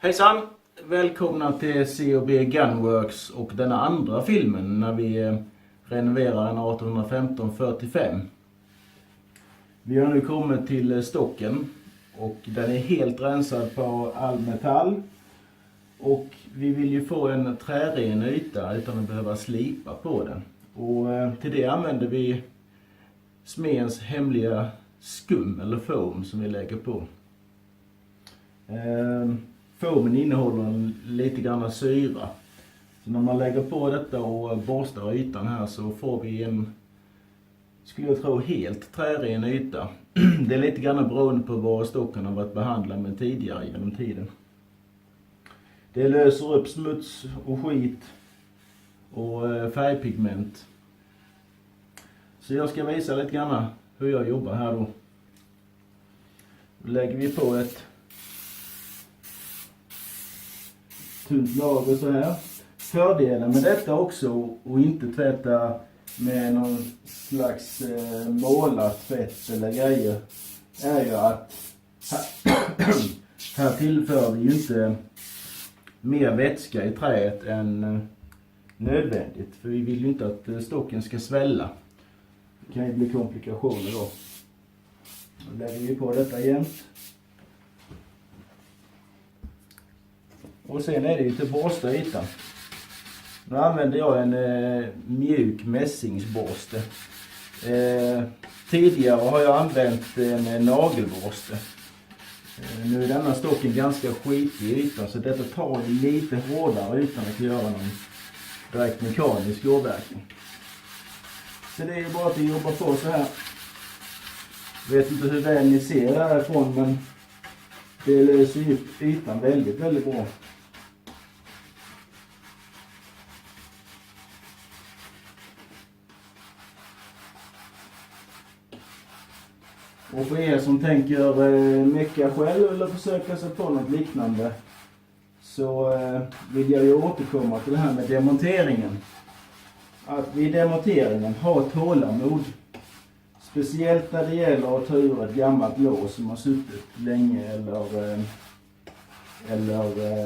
Hejsan! Välkomna till C&B Gunworks och denna andra filmen när vi renoverar en 1815-45. Vi har nu kommit till stocken och den är helt rensad på all metall. Och vi vill ju få en trären yta utan att behöva slipa på den. Och till det använder vi smedens hemliga skum eller foam som vi lägger på. Foamen innehåller lite grann syra. Så när man lägger på detta och borstar ytan här så får vi en, skulle jag tro, helt trären yta. Det är lite grann beroende på vad stocken har varit behandlad med tidigare genom tiden. Det löser upp smuts och skit och färgpigment. Så jag ska visa lite grann hur jag jobbar här då. Då lägger vi på ett tunt lager så här. Fördelen med detta också och inte tvätta med någon slags målartvätt eller grejer är ju att här tillför vi ju inte mer vätska i träet än nödvändigt. För vi vill ju inte att stocken ska svälla. Det kan ju bli komplikationer då. Då lägger vi på detta jämt. Och sen är det ju till borsta ytan. Nu använder jag en mjuk mässingsborste. Tidigare har jag använt en nagelborste. Nu är denna stocken ganska skitig i ytan så detta tar lite hårdare utan att göra någon direkt mekanisk avverkning. Så det är bara att jobba på så här. Jag vet inte hur väl ni ser härifrån men det löser upp ytan väldigt bra. Och för er som tänker mecka själv eller försöka sig på något liknande så vill jag ju återkomma till det här med demonteringen. Att vid demonteringen ha tålamod. Speciellt när det gäller att ta ur ett gammalt lås som har suttit länge eller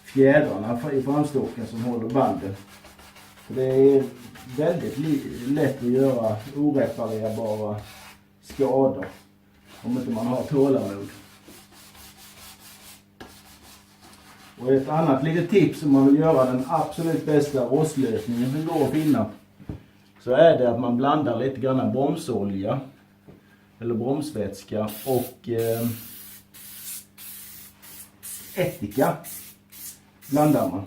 fjädrarna i framstocken som håller banden. För det är väldigt lätt att göra oreparerbara skador om inte man har tålamod. Och ett annat litet tips om man vill göra den absolut bästa rostlösningen som går att finna så är det att man blandar lite grann bromsolja eller bromsvätska och ättika blandar man.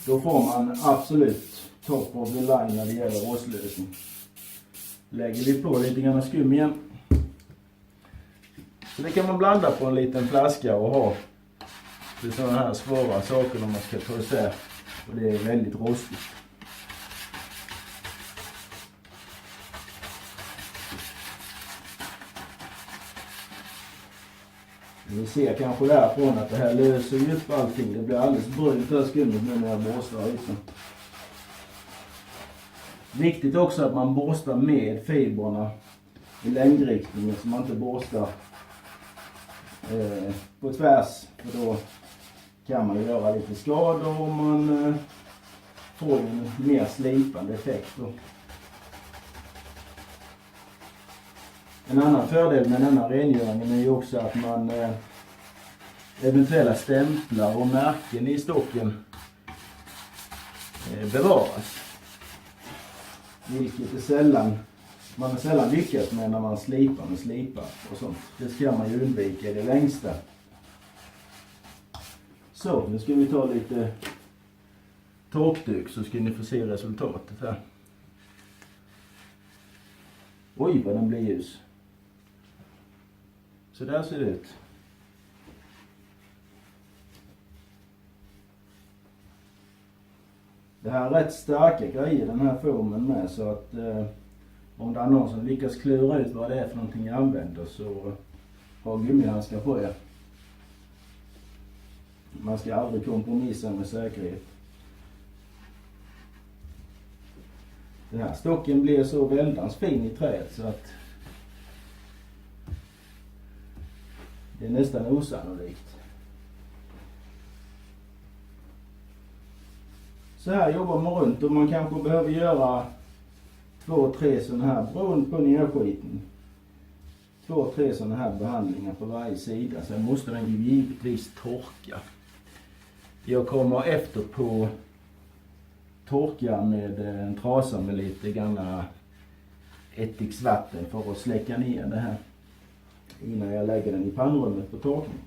Då får man absolut top of the line när det gäller rostlösning. Lägger vi på lite grann skum igen. Så det kan man blanda på en liten flaska och ha för sådana här svåra saker när man ska ta isär. Och det är väldigt rostigt. Ni ser kanske därifrån att det här löser upp allting. Det blir alldeles brunt här skummet nu när jag borstar ytan. Viktigt också att man borstar med fibrerna i längdriktningen så man inte borstar på tvärs. För då kan man göra lite skador och man får en mer slipande effekt då. En annan fördel med denna rengöringen är ju också att man eventuella stämplar och märken i stocken bevaras. Vilket är sällan, man har sällan lyckats med när man slipar med slipar och sånt. Det ska man ju undvika i det längsta. Så, nu ska vi ta lite torkduk så ska ni få se resultatet här. Oj vad den blir ljus. Så där ser det ut. Det här är rätt starka grejer den här foamen med så att om det är någon som lyckas klura ut vad det är för någonting jag använder så ha gummihandskar på er. Man ska aldrig kompromissa med säkerhet. Den här stocken blir så väldans fin i träet så att det är nästan osannolikt. Så här jobbar man runt och man kanske behöver göra 2-3 sådana här beroende på nedskitning. 2-3 sådana här behandlingar på varje sida. Sen måste den ju givetvis torka. Jag kommer efter på torka med en trasa med lite grann ättiksvatten för att släcka ner det här innan jag lägger den i pannrummet på torkning.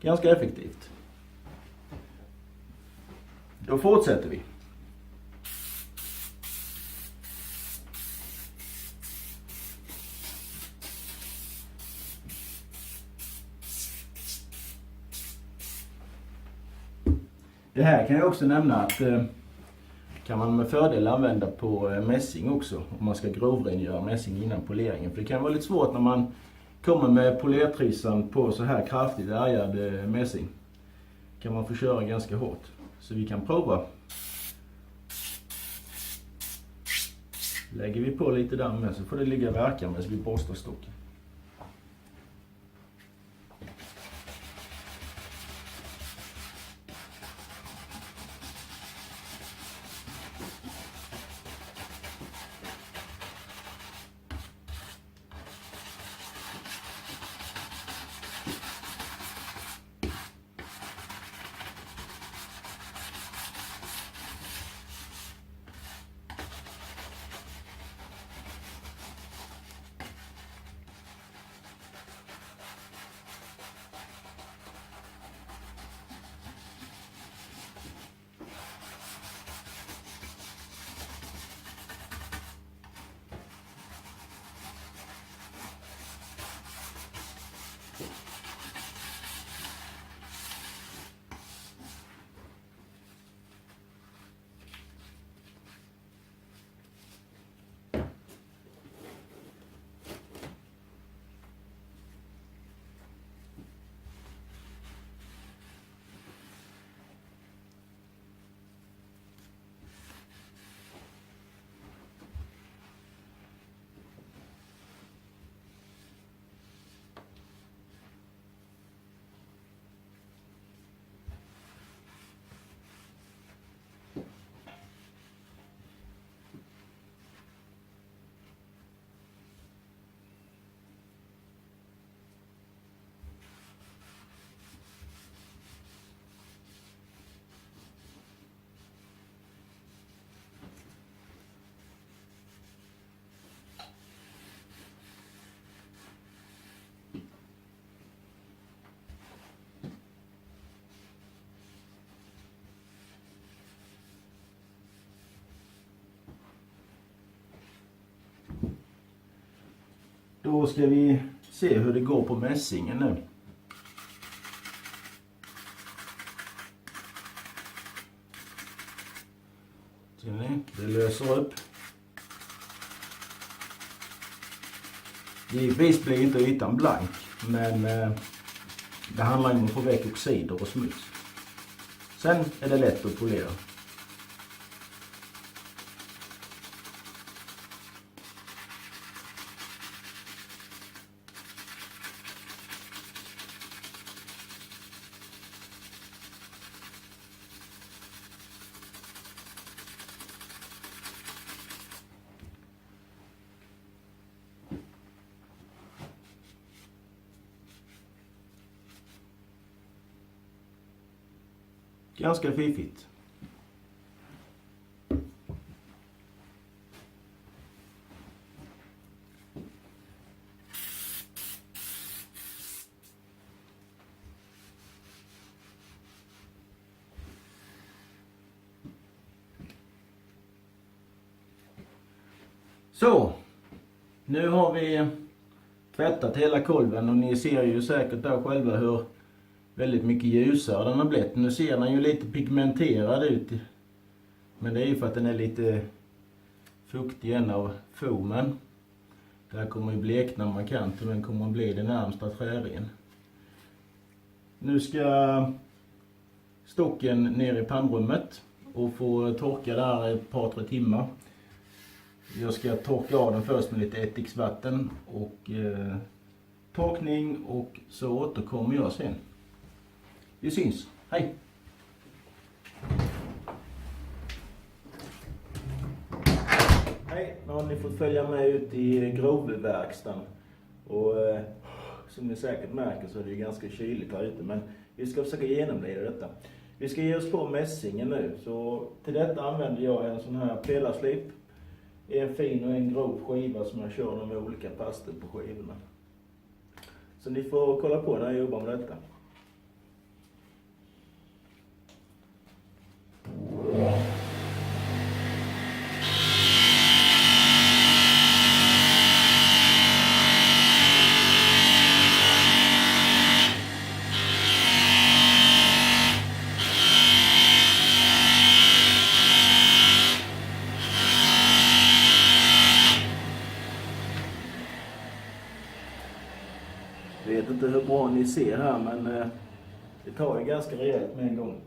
Ganska effektivt. Då fortsätter vi. Det här kan jag också nämna att kan man med fördel använda på mässing också om man ska grovrengöra mässing innan poleringen. För det kan vara lite svårt när man kommer med polertrissan på så här kraftigt ärgad mässing. Kan man få köra ganska hårt. Så vi kan prova. Lägger vi på lite damm med så får det ligga och verka medan vi borstar stocken. Då ska vi se hur det går på mässingen nu. Ser ni? Det löser upp. Givetvis blir inte ytan blank, men det handlar om att få väck oxider och smuts. Sen är det lätt att polera. Ganska fiffigt. Så, nu har vi tvättat hela kolven och ni ser ju säkert där själva hur väldigt mycket ljusare den har blivit. Nu ser den ju lite pigmenterad ut. Men det är ju för att den är lite fuktig igen av foamen. Det här kommer ju blekna markant och den kommer att bli det närmsta trären. Nu ska stocken ner i pannrummet och få torka där ett par 3 timmar. Jag ska torka av den först med lite ättiksvatten och torkning och så återkommer jag sen. Vi syns. Hej! Hej! Nu har ni fått följa med ut i grovverkstaden. Och som ni säkert märker så är det ju ganska kyligt här ute. Men vi ska försöka genomleda detta. Vi ska ge oss på mässingen nu. Så till detta använder jag en sån här pelarslip. En fin och en grov skiva som jag kör med olika paster på skivorna. Så ni får kolla på när jag jobbar med detta. Jag vet inte hur bra ni ser här, men det tar ju ganska rejält med en gång.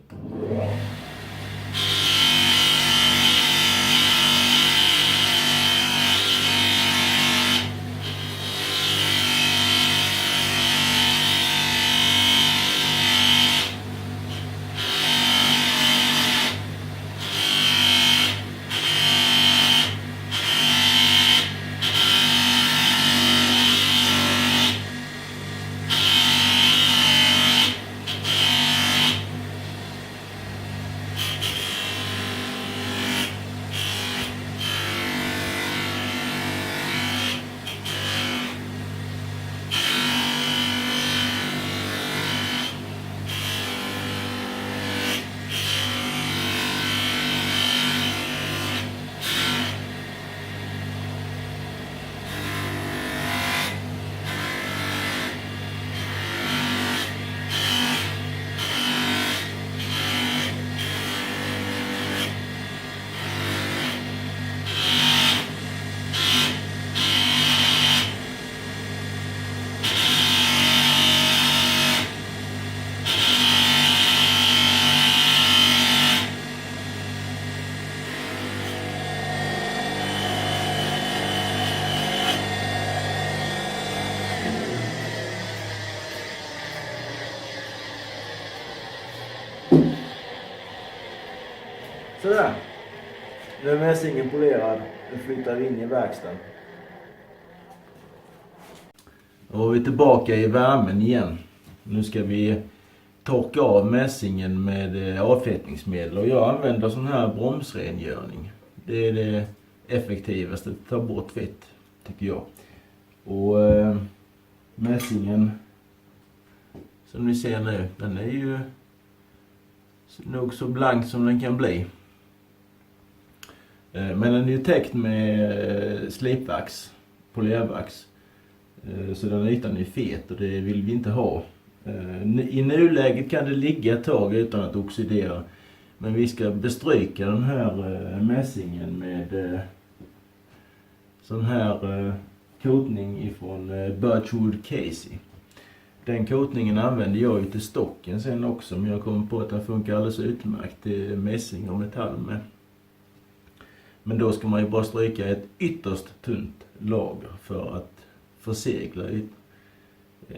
Sådär. Nu är mässingen polerad. Nu flyttar vi in i verkstaden. Och vi är tillbaka i värmen igen. Nu ska vi torka av mässingen med avfettningsmedel. Och jag använder sån här bromsrengöring. Det är det effektivaste. Det tar bort fett, tycker jag. Och mässingen, som ni ser nu, den är ju nog så blank som den kan bli. Men den är ju täckt med slipvax, polervax. Så den ytan är fet och det vill vi inte ha. I nuläget kan det ligga ett tag utan att oxidera. Men vi ska bestryka den här mässingen med sån här coating ifrån Birchwood Casey. Den coatingen använder jag ju till stocken sen också, men jag kommer på att den funkar alldeles utmärkt till mässing och metall med. Men då ska man ju bara stryka ett ytterst tunt lager för att försegla.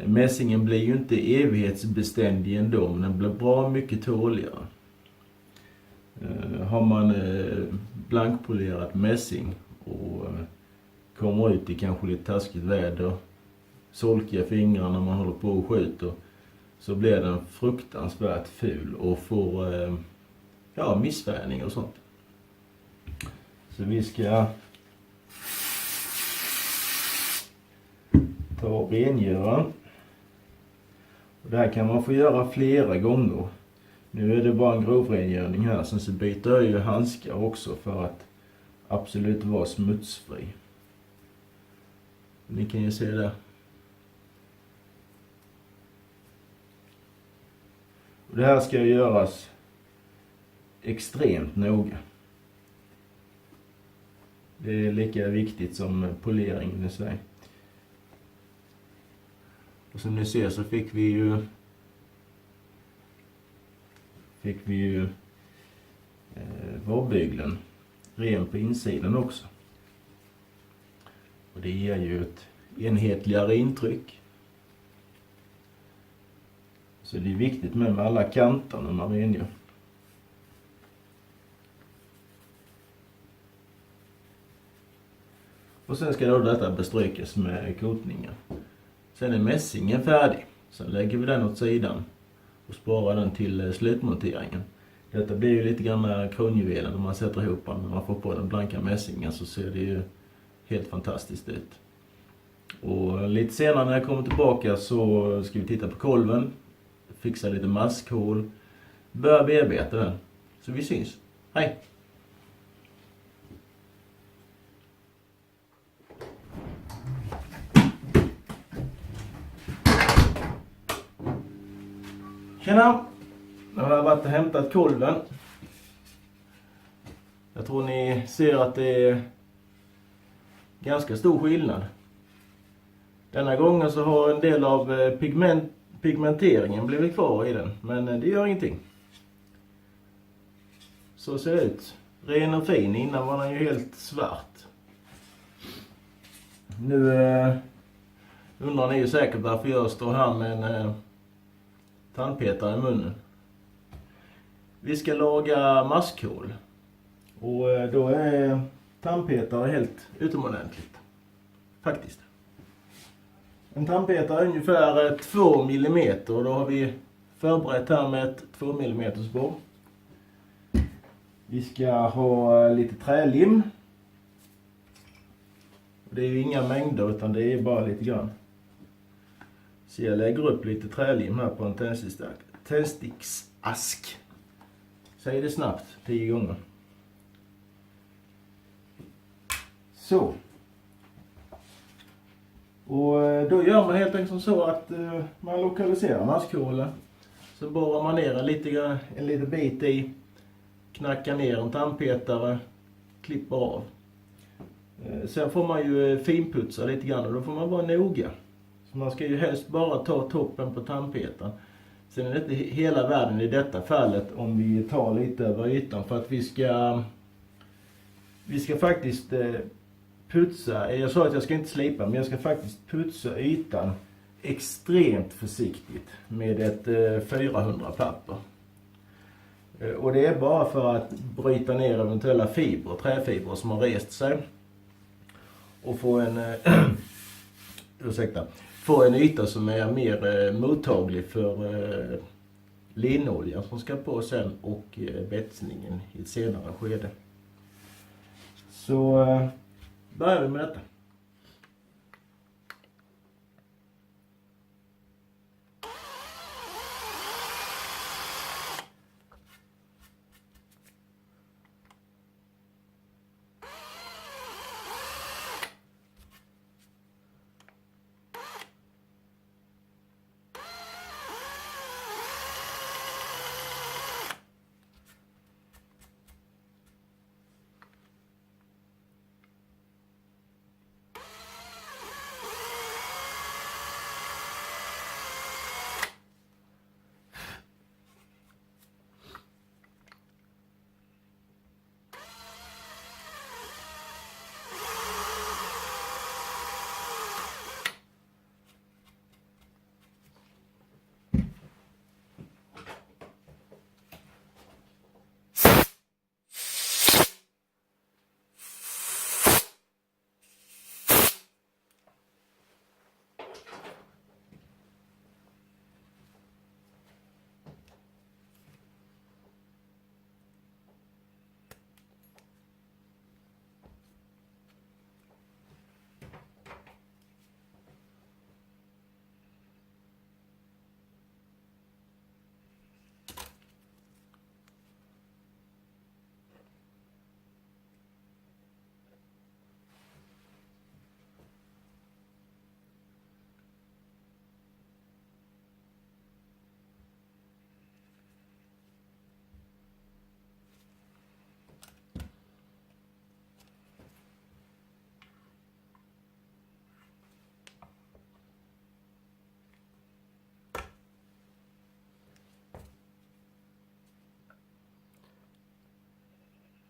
Mässingen blir ju inte evighetsbeständig ändå, men den blir bra mycket tåligare. Har man blankpolerat mässing och kommer ut i kanske lite taskigt väder, solkiga fingrar när man håller på och skjuter, så blir den fruktansvärt ful och får missfärgning och sånt. Så vi ska ta och rengöra. Och det här kan man få göra flera gånger. Nu är det bara en grovrengöring här. Sen så byter jag ju handskar också för att absolut vara smutsfri. Ni kan ju se det. Och det här ska göras extremt noga. Det är lika viktigt som poleringen i sig. Och som ni ser så fick vi ju vårbygeln ren på insidan också. Och det ger ju ett enhetligare intryck. Så det är viktigt med alla kanter när man rengör. Och sen ska då detta bestrykas med kotningen. Sen är mässingen färdig. Sen lägger vi den åt sidan och sparar den till slutmonteringen. Detta blir ju lite grann kronjuvelen när man sätter ihop den. När man får på den blanka mässingen så ser det ju helt fantastiskt ut. Och lite senare när jag kommer tillbaka så ska vi titta på kolven. Fixa lite maskhål. Börja bearbeta den. Så vi syns. Hej! Tjena! Nu har jag varit och hämtat kolven. Jag tror ni ser att det är ganska stor skillnad. Denna gången så har en del av pigmenteringen blivit kvar i den. Men det gör ingenting. Så ser det ut. Ren och fin. Innan var den ju helt svart. Nu undrar ni ju säkert varför jag står här med en tandpetare i munnen. Vi ska laga maskhål. Och då är tandpetare helt utomordentligt. Faktiskt. En tandpetare är ungefär 2 mm. Och då har vi förberett här med ett 2 mm borr. Vi ska ha lite trälim. Det är ju inga mängder utan det är bara lite grann. Så jag lägger upp lite trälim här på en tändsticksask. Säg det snabbt 10 gånger. Så. Och då gör man helt enkelt så att man lokaliserar maskhålen. Så borrar man ner en liten bit i. Knackar ner en tandpetare. Klipper av. Sen får man ju finputsa lite grann och då får man vara noga. Så man ska ju helst bara ta toppen på tandpetaren. Sen är det inte hela världen i detta fallet om vi tar lite över ytan. För att vi ska faktiskt putsa. Jag sa att jag ska inte slipa men jag ska faktiskt putsa ytan extremt försiktigt med ett 400 papper. Och det är bara för att bryta ner eventuella träfibrer som har rest sig. Och få en yta som är mer mottaglig för linolja som ska på sen och betsningen i ett senare skede. Så börjar vi med detta.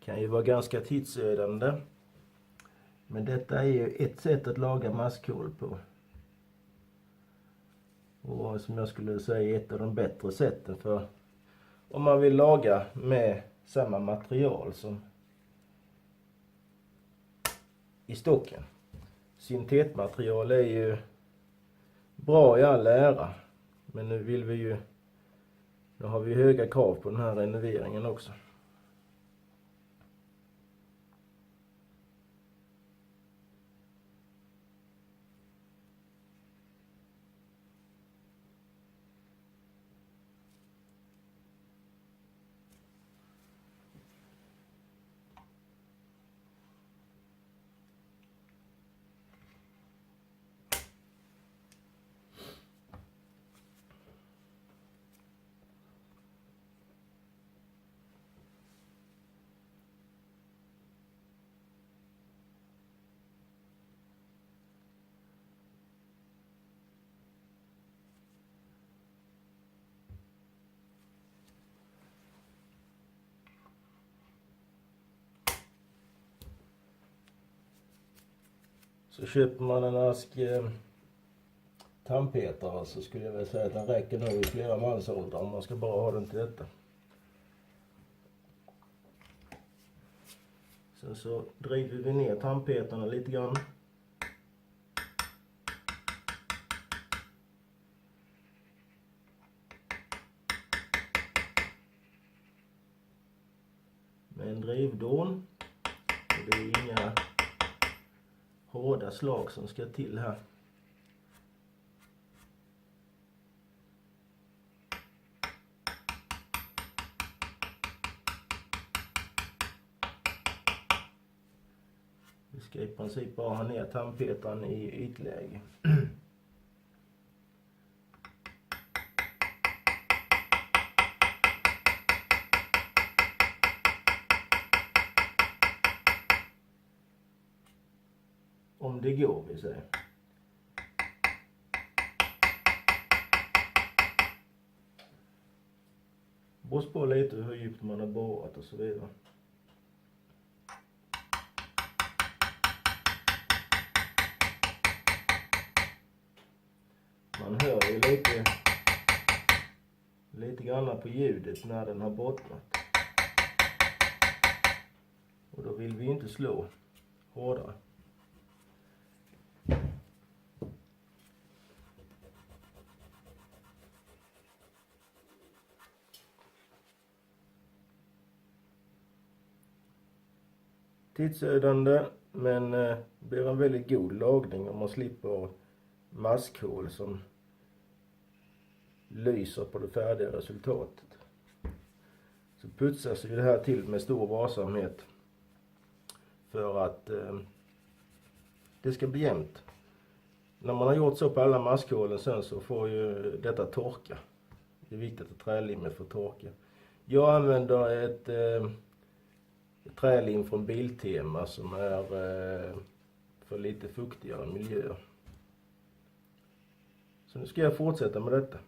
Kan ju vara ganska tidsödande. Men detta är ju ett sätt att laga maskhål på. Och som jag skulle säga ett av de bättre sätten för om man vill laga med samma material som i stocken. Syntetmaterial är ju bra i all ära, men nu har vi höga krav på den här renoveringen också. Så köper man en ask tandpetare så skulle jag väl säga att den räcker nog i flera mansåldrar om man ska bara ha den till detta. Sen så driver vi ner tandpetarna lite grann. Med en drivdån. Det är inga hårda slag som ska till här. Vi ska i princip bara ha ner tandpetaren i ytläge. Om det går, vill säga. Beror på lite hur djupt man har borrat och så vidare. Man hör ju lite grann på ljudet när den har bottnat. Och då vill vi inte slå hårdare. Tidsödande, men blir en väldigt god lagning om man slipper maskhål som lyser på det färdiga resultatet. Så putsas ju det här till med stor varsamhet för att det ska bli jämnt. När man har gjort så på alla maskhålen sen så får ju detta torka. Det är viktigt att trälimmet får torka. Jag använder ett trälim från Biltema som är för lite fuktigare miljöer. Så nu ska jag fortsätta med detta.